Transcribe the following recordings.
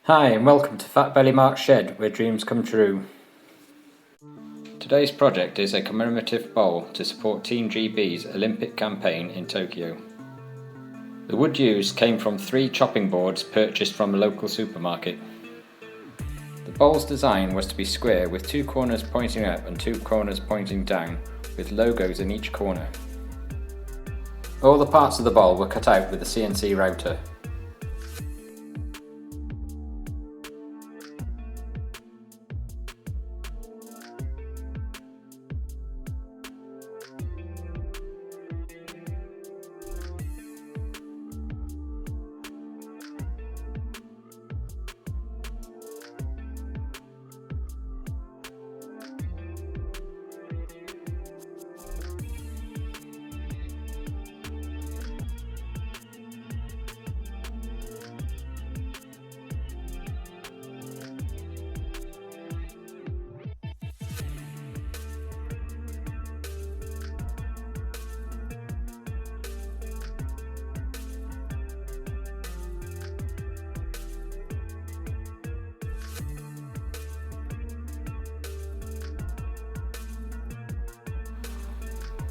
Hi and welcome to Fat Belly Mark's shed, where dreams come true. Today's project is a commemorative bowl to support Team GB's Olympic campaign in Tokyo. The wood used came from 3 chopping boards purchased from a local supermarket. The bowl's design was to be square with 2 corners pointing up and 2 corners pointing down, with logos in each corner. All the parts of the bowl were cut out with a CNC router.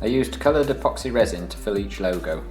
I used coloured epoxy resin to fill each logo.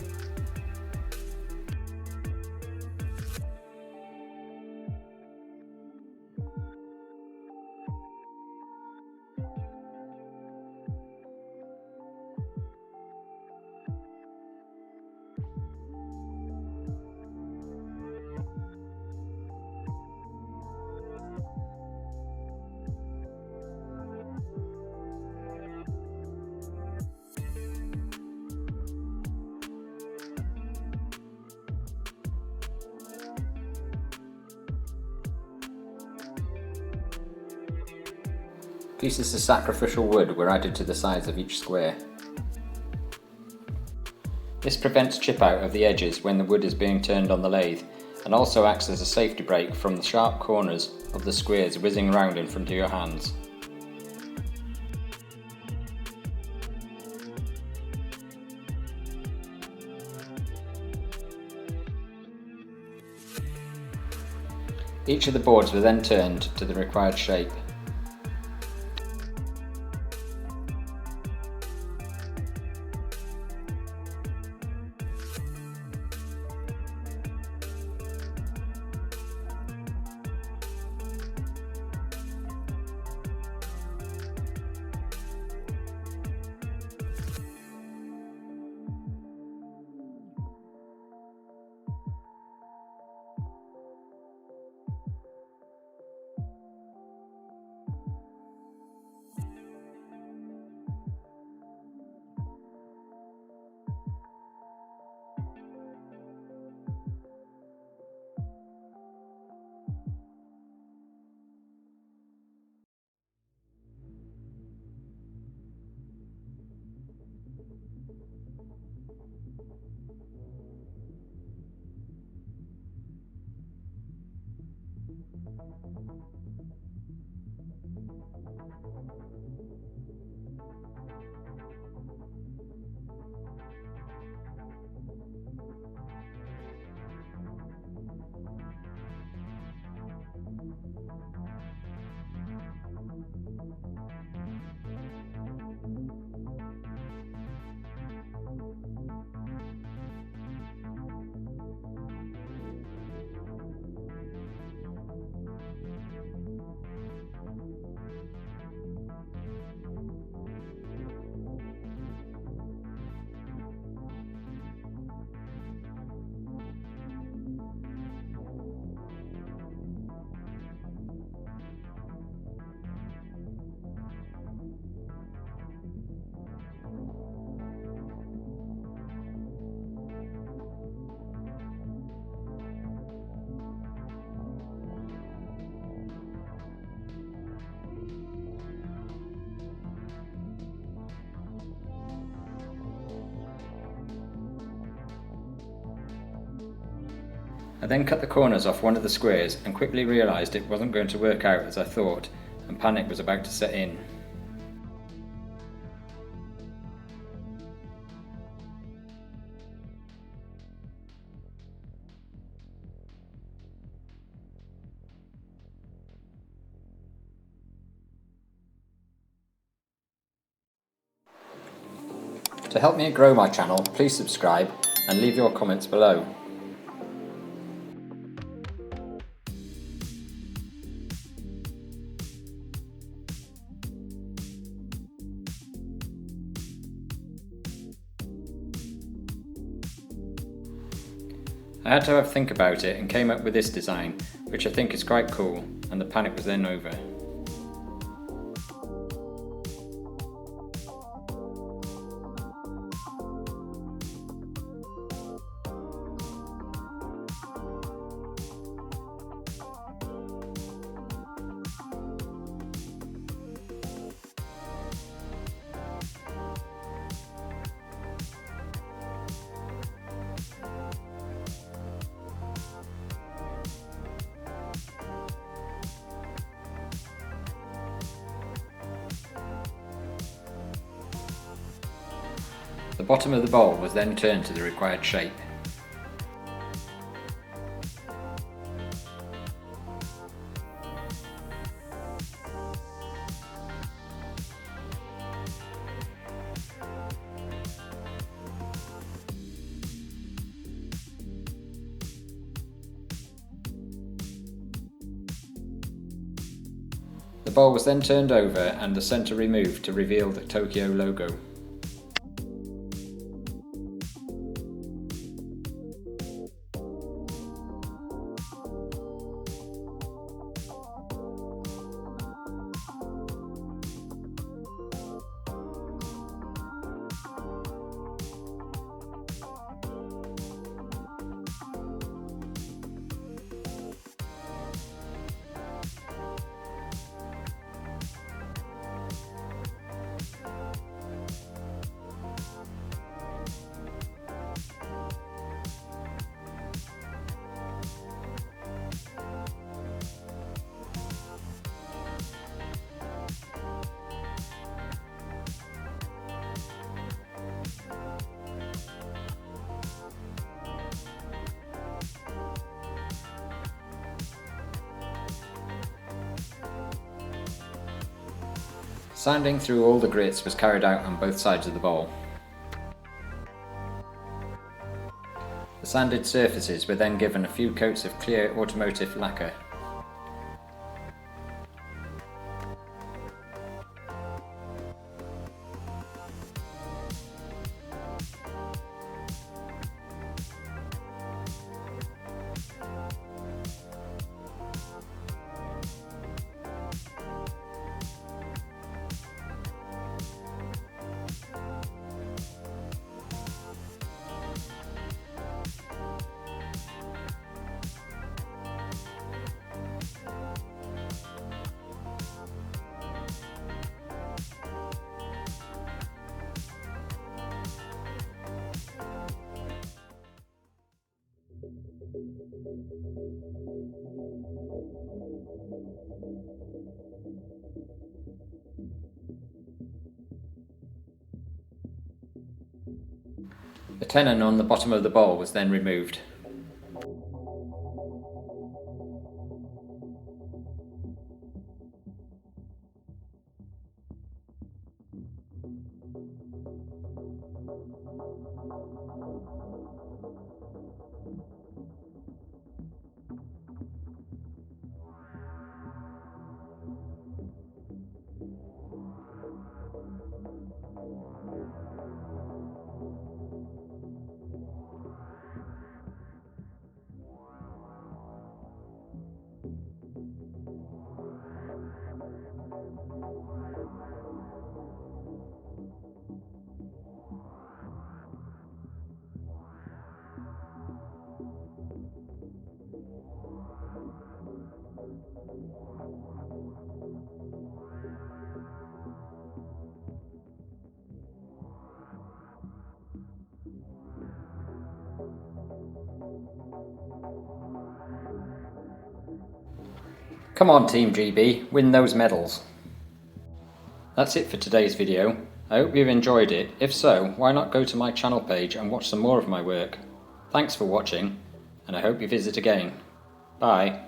Pieces of sacrificial wood were added to the sides of each square. This prevents chip out of the edges when the wood is being turned on the lathe, and also acts as a safety brake from the sharp corners of the squares whizzing round in front of your hands. Each of the boards were then turned to the required shape. I then cut the corners off one of the squares and quickly realised it wasn't going to work out as I thought, and panic was about to set in. To help me grow my channel, please subscribe and leave your comments below. I had to have a think about it and came up with this design, which I think is quite cool, and the panic was then over. The bottom of the bowl was then turned to the required shape. The bowl was then turned over and the centre removed to reveal the Tokyo logo. Sanding through all the grits was carried out on both sides of the bowl. The sanded surfaces were then given a few coats of clear automotive lacquer. The tenon on the bottom of the bowl was then removed. Come on Team GB, win those medals. That's it for today's video. I hope you've enjoyed it. If so, why not go to my channel page and watch some more of my work. Thanks for watching, and I hope you visit again. Bye.